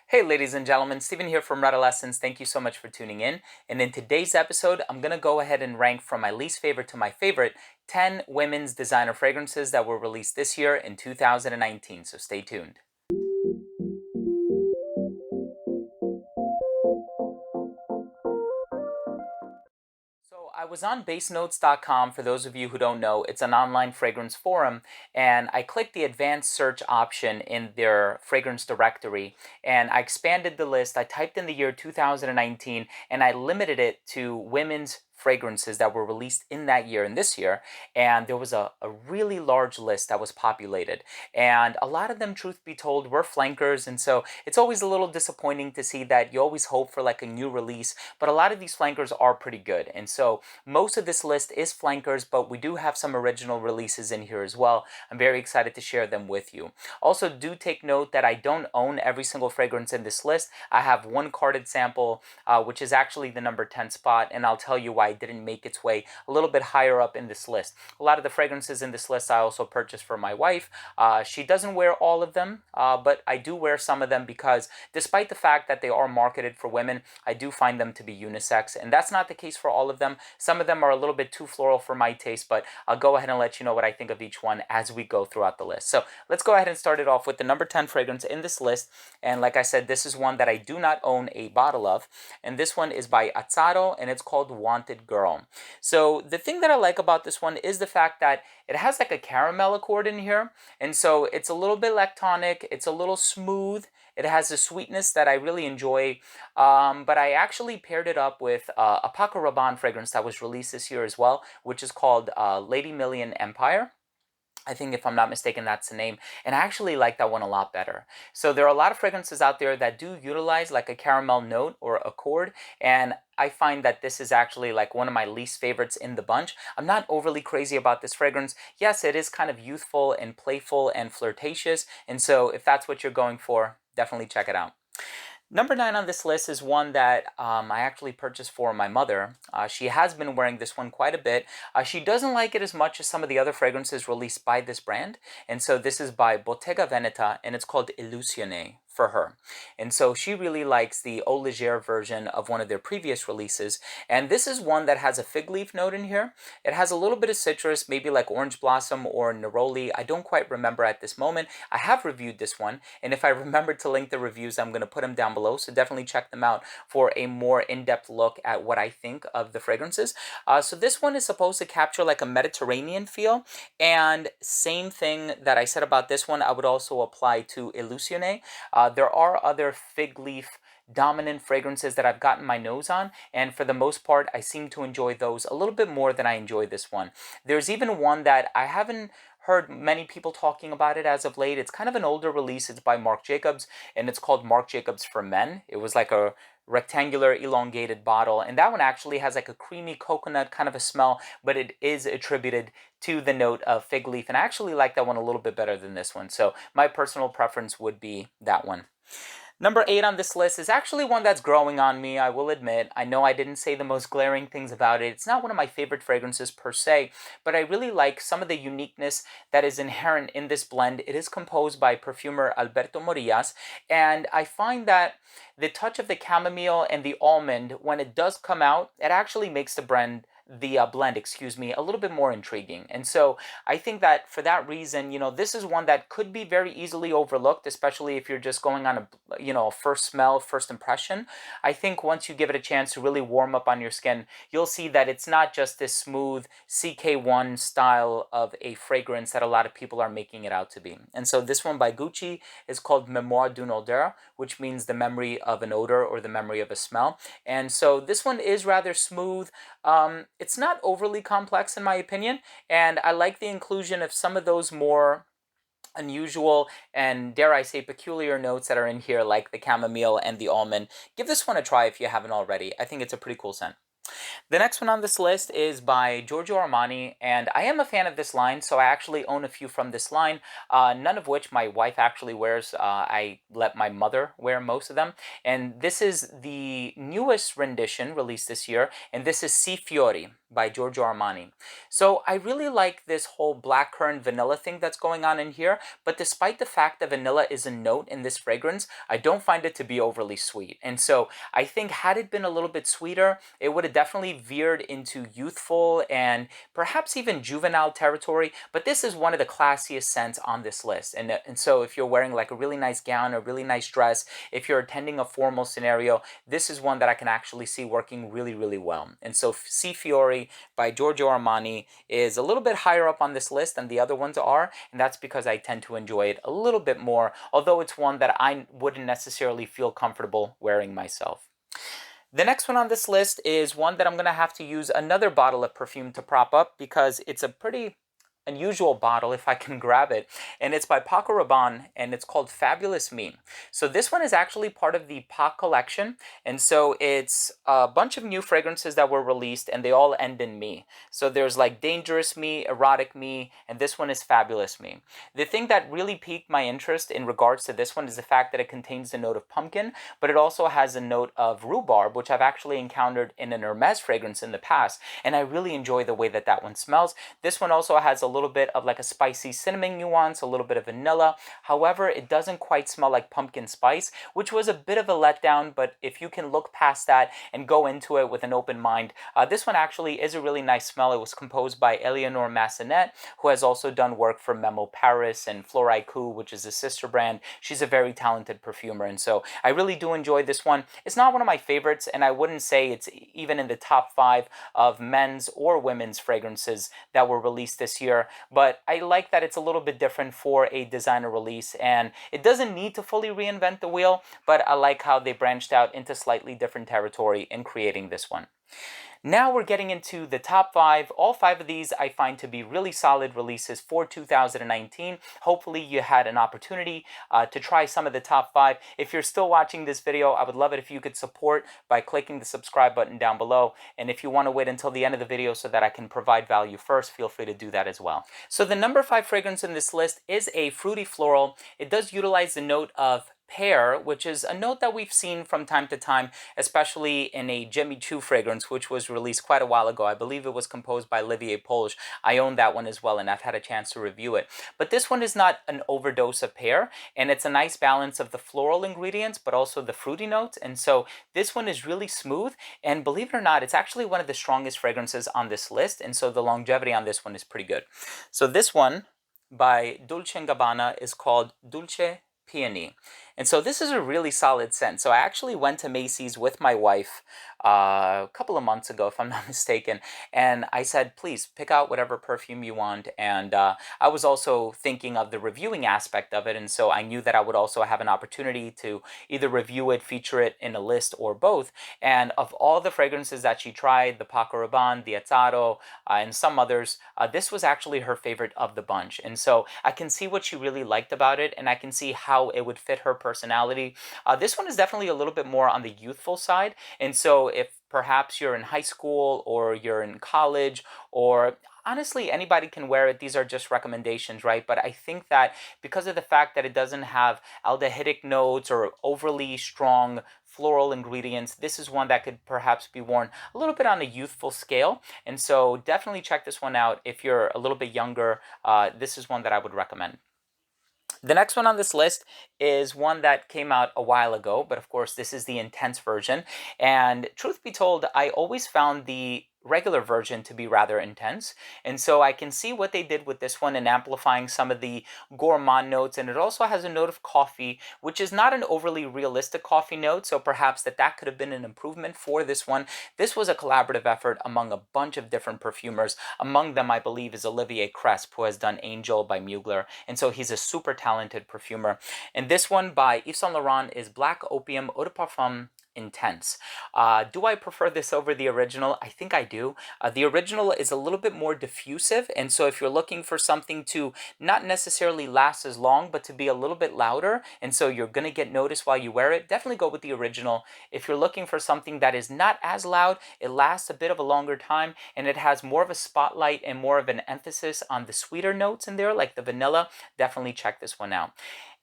Hey, ladies and gentlemen, Steven here from Redolessence. Thank you so much for tuning in. And in today's episode, I'm going to go ahead and rank from my least favorite to my favorite 10 women's designer fragrances that were released this year in 2019. So stay tuned. So I was on basenotes.com. For those of you who don't know, it's an online fragrance forum, and I clicked the advanced search option in their fragrance directory, and I expanded the list. I typed in the year 2019, and I limited it to women's fragrances that were released in that year and this year, and there was a really large list that was populated, and a lot of them, truth be told, were flankers. And so it's always a little disappointing to see that you always hope for like a new release, but a lot of these flankers are pretty good. And so most of this list is flankers, but we do have some original releases in here as well. I'm very excited to share them with you. Also, do take note that I don't own every single fragrance in this list. I have one carded sample, which is actually the number 10 spot, and I'll tell you why it didn't make its way a little bit higher up in this list. A lot of the fragrances in this list I also purchased for my wife. She doesn't wear all of them, but I do wear some of them because despite the fact that they are marketed for women, I do find them to be unisex, and that's not the case for all of them. Some of them are a little bit too floral for my taste, but I'll go ahead and let you know what I think of each one as we go throughout the list. So let's go ahead and start it off with the number 10 fragrance in this list. And like I said, this is one that I do not own a bottle of. And this one is by Azzaro, and it's called Wanted Girl. So the thing that I like about this one is the fact that it has like a caramel accord in here. And so it's a little bit lactonic, it's a little smooth. It has a sweetness that I really enjoy, but I actually paired it up with a Paco Rabanne fragrance that was released this year as well, which is called Lady Million Empire. I think, if I'm not mistaken, that's the name. And I actually like that one a lot better. So there are a lot of fragrances out there that do utilize like a caramel note or accord. And I find that this is actually like one of my least favorites in the bunch. I'm not overly crazy about this fragrance. Yes, it is kind of youthful and playful and flirtatious. And so if that's what you're going for, definitely check it out. Number 9 on this list is one that I actually purchased for my mother. She has been wearing this one quite a bit. She doesn't like it as much as some of the other fragrances released by this brand. And so this is by Bottega Veneta, and it's called Illusione for her. And so she really likes the Eau Légère version of one of their previous releases. And this is one that has a fig leaf note in here. It has a little bit of citrus, maybe like orange blossom or neroli. I don't quite remember at this moment. I have reviewed this one, and if I remember to link the reviews, I'm going to put them down below. So definitely check them out for a more in-depth look at what I think of the fragrances. So this one is supposed to capture like a Mediterranean feel. And same thing that I said about this one, I would also apply to Illusione. There are other fig leaf dominant fragrances that I've gotten my nose on, and for the most part I seem to enjoy those a little bit more than I enjoy this one. There's even one that I haven't heard many people talking about it as of late. It's kind of an older release. It's by Marc Jacobs, and it's called Marc Jacobs for Men. It was like a rectangular elongated bottle, and that one actually has like a creamy coconut kind of a smell, but it is attributed to the note of fig leaf, and I actually like that one a little bit better than this one. So my personal preference would be that one. Number 8 on this list is actually one that's growing on me, I will admit. I know I didn't say the most glaring things about it. It's not one of my favorite fragrances per se, but I really like some of the uniqueness that is inherent in this blend. It is composed by perfumer Alberto Morillas, and I find that the touch of the chamomile and the almond, when it does come out, it actually makes the blend, a little bit more intriguing. And so I think that for that reason, this is one that could be very easily overlooked, especially if you're just going on a first smell, first impression. I think once you give it a chance to really warm up on your skin, you'll see that it's not just this smooth CK1 style of a fragrance that a lot of people are making it out to be. And so this one by Gucci is called Mémoire d'une odeur, which means the memory of an odor or the memory of a smell. And so this one is rather smooth. It's not overly complex in my opinion, and I like the inclusion of some of those more unusual and, dare I say, peculiar notes that are in here, like the chamomile and the almond. Give this one a try if you haven't already. I think it's a pretty cool scent. The next one on this list is by Giorgio Armani, and I am a fan of this line, so I actually own a few from this line, none of which my wife actually wears. I let my mother wear most of them, and this is the newest rendition released this year, and this is Fiore by Giorgio Armani. So I really like this whole blackcurrant vanilla thing that's going on in here, but despite the fact that vanilla is a note in this fragrance, I don't find it to be overly sweet. And so I think had it been a little bit sweeter, it would have definitely veered into youthful and perhaps even juvenile territory, but this is one of the classiest scents on this list. And so if you're wearing like a really nice gown, a really nice dress, if you're attending a formal scenario, this is one that I can actually see working really, really well. And so Fiore by Giorgio Armani is a little bit higher up on this list than the other ones are, and that's because I tend to enjoy it a little bit more, although it's one that I wouldn't necessarily feel comfortable wearing myself. The next one on this list is one that I'm going to have to use another bottle of perfume to prop up because it's a pretty unusual bottle if I can grab it, and it's by Paco Rabanne, and it's called Fabulous Me. So this one is actually part of the Pac collection, and so it's a bunch of new fragrances that were released, and they all end in me. So there's like Dangerous Me, Erotic Me, and this one is Fabulous Me. The thing that really piqued my interest in regards to this one is the fact that it contains a note of pumpkin, but it also has a note of rhubarb, which I've actually encountered in an Hermes fragrance in the past, and I really enjoy the way that that one smells. This one also has a little bit of like a spicy cinnamon nuance, a little bit of vanilla. However, it doesn't quite smell like pumpkin spice, which was a bit of a letdown, but if you can look past that and go into it with an open mind, this one actually is a really nice smell. It was composed by Eleanor Massenet, who has also done work for Memo Paris and Fleur Coup, which is a sister brand. She's a very talented perfumer, and so I really do enjoy this one. It's not one of my favorites, and I wouldn't say it's even in the top 5 of men's or women's fragrances that were released this year, but I like that it's a little bit different for a designer release, and it doesn't need to fully reinvent the wheel, but I like how they branched out into slightly different territory in creating this one. Now we're getting into the top 5. All 5 of these I find to be really solid releases for 2019. Hopefully you had an opportunity to try some of the top 5. If you're still watching this video, I would love it if you could support by clicking the subscribe button down below. And if you want to wait until the end of the video so that I can provide value first, feel free to do that as well. So the number 5 fragrance in this list is a fruity floral. It does utilize the note of pear, which is a note that we've seen from time to time, especially in a Jimmy Choo fragrance, which was released quite a while ago. I believe it was composed by Olivier Polge. I own that one as well, and I've had a chance to review it. But this one is not an overdose of pear, and it's a nice balance of the floral ingredients, but also the fruity notes. And so this one is really smooth, and believe it or not, it's actually one of the strongest fragrances on this list, and so the longevity on this one is pretty good. So this one by Dolce & Gabbana is called Dolce Peony. And so this is a really solid scent. So I actually went to Macy's with my wife a couple of months ago, if I'm not mistaken, and I said, please pick out whatever perfume you want. And I was also thinking of the reviewing aspect of it, and so I knew that I would also have an opportunity to either review it, feature it in a list, or both. And of all the fragrances that she tried, the Paco Rabanne, the Azzaro, and some others, this was actually her favorite of the bunch. And so I can see what she really liked about it, and I can see how it would fit her personality. This one is definitely a little bit more on the youthful side, and so if perhaps you're in high school or you're in college, or honestly anybody can wear it, these are just recommendations, right? But I think that because of the fact that it doesn't have aldehydic notes or overly strong floral ingredients, this is one that could perhaps be worn a little bit on a youthful scale, and so definitely check this one out if you're a little bit younger. This is one that I would recommend. The next one on this list is one that came out a while ago, but of course this is the intense version. And truth be told, I always found the regular version to be rather intense, and so I can see what they did with this one in amplifying some of the gourmand notes. And it also has a note of coffee, which is not an overly realistic coffee note, so perhaps that could have been an improvement for this one. This was a collaborative effort among a bunch of different perfumers. Among them, I believe, is Olivier Cresp, who has done Angel by Mugler, and so he's a super talented perfumer. And this one by Yves Saint Laurent is Black Opium Eau de Parfum Intense. Do I prefer this over the original? I think I do. The original is a little bit more diffusive, and so if you're looking for something to not necessarily last as long, but to be a little bit louder, and so you're going to get noticed while you wear it, definitely go with the original. If you're looking for something that is not as loud, it lasts a bit of a longer time, and it has more of a spotlight and more of an emphasis on the sweeter notes in there, like the vanilla, definitely check this one out.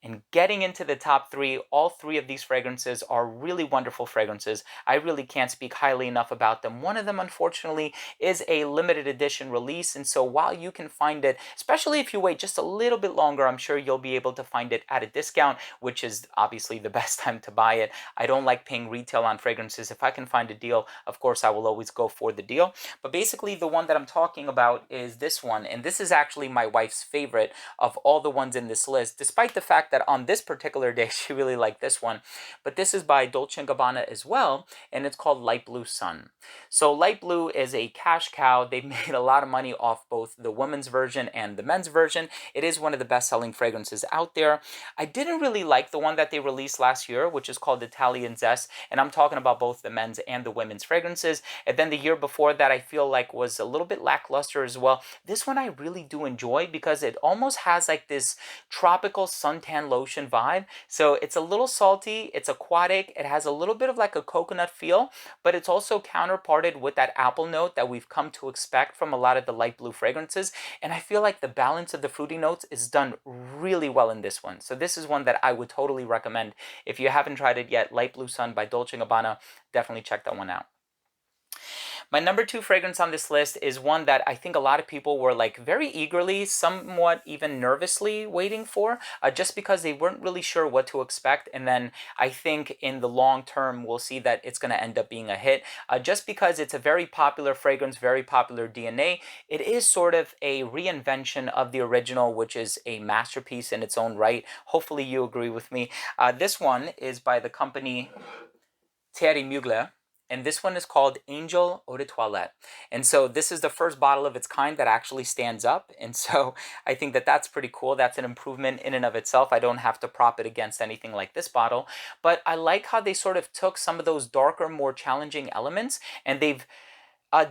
And getting into the top three, all three of these fragrances are really wonderful fragrances. I really can't speak highly enough about them. One of them, unfortunately, is a limited edition release. And so while you can find it, especially if you wait just a little bit longer, I'm sure you'll be able to find it at a discount, which is obviously the best time to buy it. I don't like paying retail on fragrances. If I can find a deal, of course, I will always go for the deal. But basically, the one that I'm talking about is this one. And this is actually my wife's favorite of all the ones in this list, despite the fact that on this particular day, she really liked this one. But this is by Dolce & Gabbana as well, and it's called Light Blue Sun. So Light Blue is a cash cow. They've made a lot of money off both the women's version and the men's version. It is one of the best-selling fragrances out there. I didn't really like the one that they released last year, which is called Italian Zest, and I'm talking about both the men's and the women's fragrances. And then the year before that, I feel like was a little bit lackluster as well. This one I really do enjoy because it almost has like this tropical suntan lotion vibe. So it's a little salty, it's aquatic, it has a little bit of like a coconut feel, but it's also counterparted with that apple note that we've come to expect from a lot of the light blue fragrances. And I feel like the balance of the fruity notes is done really well in this one. So this is one that I would totally recommend. If you haven't tried it yet, Light Blue Sun by Dolce & Gabbana, definitely check that one out. My number two fragrance on this list is one that I think a lot of people were like very eagerly, somewhat even nervously waiting for, just because they weren't really sure what to expect. And then I think in the long term, we'll see that it's going to end up being a hit. Just because it's a very popular fragrance, very popular DNA, it is sort of a reinvention of the original, which is a masterpiece in its own right. Hopefully you agree with me. This one is by the company Thierry Mugler, and this one is called Angel Eau de Toilette. And so this is the first bottle of its kind that actually stands up. And so I think that that's pretty cool. That's an improvement in and of itself. I don't have to prop it against anything like this bottle. But I like how they sort of took some of those darker, more challenging elements and they've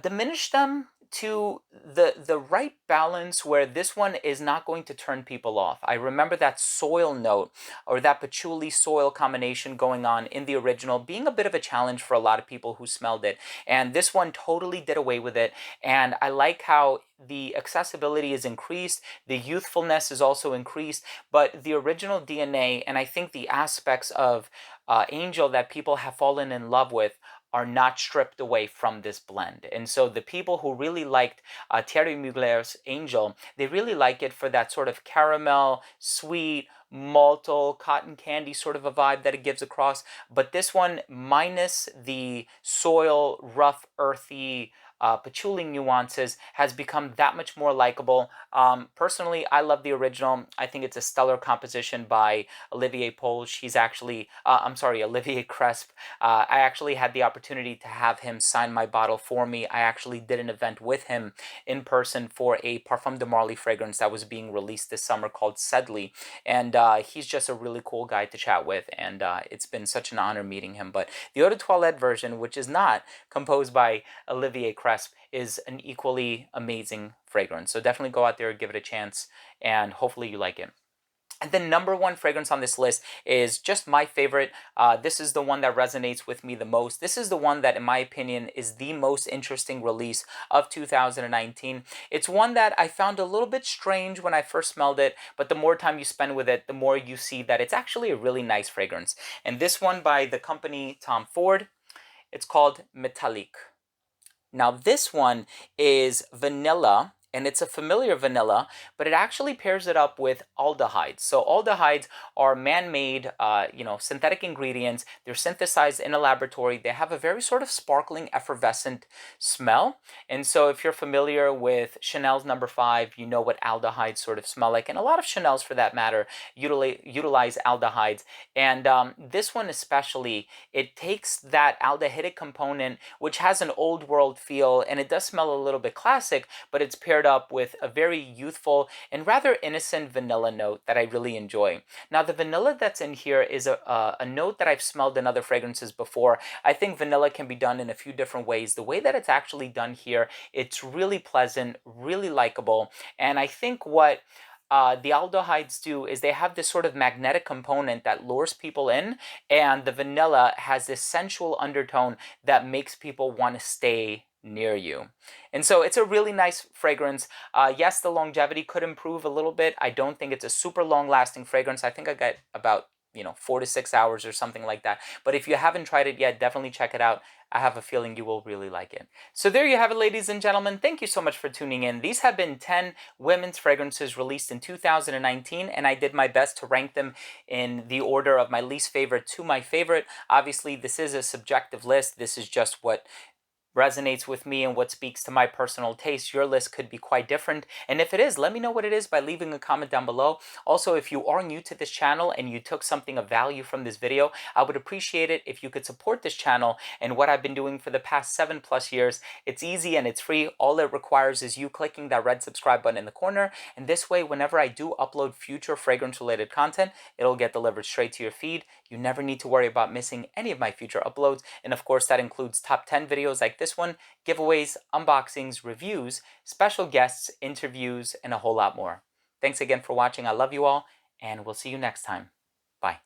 diminished them to the right balance where this one is not going to turn people off. I remember that soil note or that patchouli soil combination going on in the original being a bit of a challenge for a lot of people who smelled it. And this one totally did away with it. And I like how the accessibility is increased, the youthfulness is also increased, but the original DNA and I think the aspects of Angel that people have fallen in love with are not stripped away from this blend. And so the people who really liked Thierry Mugler's Angel, they really like it for that sort of caramel, sweet, maltal, cotton candy sort of a vibe that it gives across. But this one, minus the soil, rough, earthy, patchouli nuances, has become that much more likable. Personally, I love the original. I think it's a stellar composition by Olivier Polge. He's actually, Olivier Cresp. I actually had the opportunity to have him sign my bottle for me. I actually did an event with him in person for a Parfum de Marly fragrance that was being released this summer called Sedley. And he's just a really cool guy to chat with. And it's been such an honor meeting him. But the Eau de Toilette version, which is not composed by Olivier Cresp, is an equally amazing fragrance. So definitely go out there, give it a chance, and hopefully you like it. And the number one fragrance on this list is just my favorite. This is the one that resonates with me the most. This is the one that, in my opinion, is the most interesting release of 2019. It's one that I found a little bit strange when I first smelled it, but the more time you spend with it, the more you see that it's actually a really nice fragrance. And this one by the company Tom Ford, it's called Metallique. Now this one is vanilla, and it's a familiar vanilla, but it actually pairs it up with aldehydes. So aldehydes are man-made, synthetic ingredients. They're synthesized in a laboratory. They have a very sort of sparkling, effervescent smell. And so if you're familiar with Chanel's number 5, you know what aldehydes sort of smell like. And a lot of Chanel's, for that matter, utilize aldehydes. And this one especially, it takes that aldehydic component, which has an old world feel, and it does smell a little bit classic, but it's paired up with a very youthful and rather innocent vanilla note that I really enjoy. Now the vanilla that's in here is a note that I've smelled in other fragrances before. I think vanilla can be done in a few different ways. The way that it's actually done here, it's really pleasant, really likable, and I think what the aldehydes do is they have this sort of magnetic component that lures people in, and the vanilla has this sensual undertone that makes people want to stay near you. And so it's a really nice fragrance. Yes, the longevity could improve a little bit. I don't think it's a super long lasting fragrance. I think I got about 4 to 6 hours or something like that. But if you haven't tried it yet, definitely check it out. I have a feeling you will really like it. So there you have it, ladies and gentlemen. Thank you so much for tuning in. These have been 10 women's fragrances released in 2019, and I did my best to rank them in the order of my least favorite to my favorite. Obviously, this is a subjective list. This is just what resonates with me and what speaks to my personal taste. Your list could be quite different, and if it is, let me know what it is by leaving a comment down below. Also, if you are new to this channel and you took something of value from this video, I would appreciate it if you could support this channel and what I've been doing for the past 7+ years. It's easy and it's free. All it requires is you clicking that red subscribe button in the corner, and this way, whenever I do upload future fragrance related content, it'll get delivered straight to your feed. You never need to worry about missing any of my future uploads, and of course that includes top 10 videos like this one, giveaways, unboxings, reviews, special guests, interviews, and a whole lot more. Thanks again for watching. I love you all, and we'll see you next time. Bye.